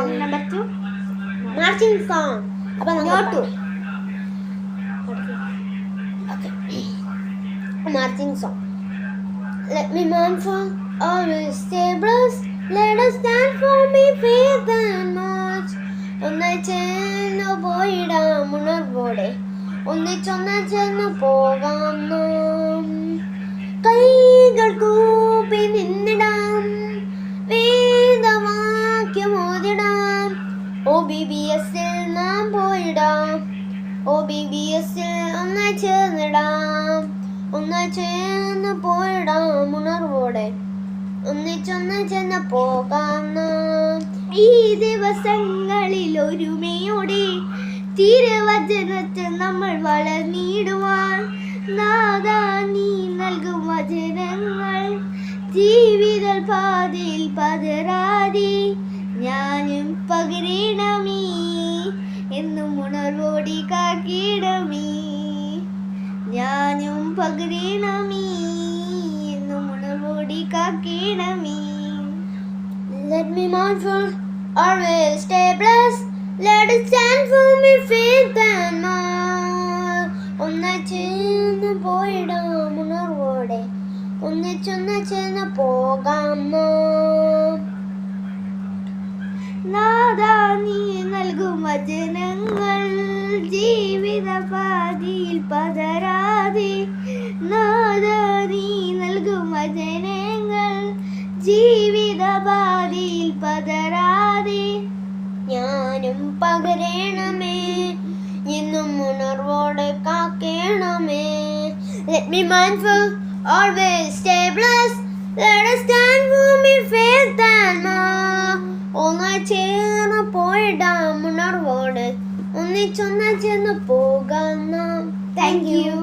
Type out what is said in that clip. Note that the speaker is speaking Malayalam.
Song number 2. Marching song. No 2. Okay. Marching song. Let me march for always stay blessed. Let us stand for me faith and march. ഒന്നായി ചേർന്ന് പോയിടാം ഉണർവോടെ, ഒന്നിച്ചൊന്നായി ചേർന്ന് പോകാം നാം. കൈകൾ കൂപ്പി നിന്നിടാം, വേദവാക്യം ഓതിടാം. OBBSൽ നാം പോയിടാം, OBBSൽ ഒന്നായി ചേർന്നിടാം. ഒന്നായി ചേർന്ന് പോയിടാം ഉണർവോടെ, ഒന്നിച്ചൊന്നായി ചേർന്ന് പോകാം നാം. ഈ ദിവസങ്ങളിൽ ഒരുമയോടെ തിരുവചനത്തിൽ നമ്മൾ വളർന്നിടുവാൻ നാഥാ നീ നൽകും വചനങ്ങൾ ജീവിത പാതയിൽ പതരാതെ ഞാനും പകരണമേ, എന്നും ഉണർവോടി കാക്കിടമേ. ഞാനും പകരണമേ, എന്നും ഉണർവോടി കാക്കിടമേ. Let me march for always stay blessed. Let us stand for me faith and more. ഒന്നായി ചേർന്ന് പോയിടാം ഉണർവോടെ, ഒന്നിച്ചൊന്നായി ചേർന്ന് പോകാം നാം. നാഥാ നീ നൽകും വചനങ്ങൾ ജീവിത പാതിയിൽ പതരാതെ. നാഥാ നീ നൽകും വചനങ്ങൾ ജീവിത പാതിയിൽ പതരാതെ ഞാനും പകരണമേ, എന്നും ഉണർവോടെ കാക്കേണമേ. Let me mind for always stay blessed. Let us stand for me faith and more. ഒന്നായി ചേർന്ന് പോയിടാം ഉണർവോടെ, ഒന്നിച്ചൊന്നായി ചേർന്ന് പോകാം നാം. Thank you.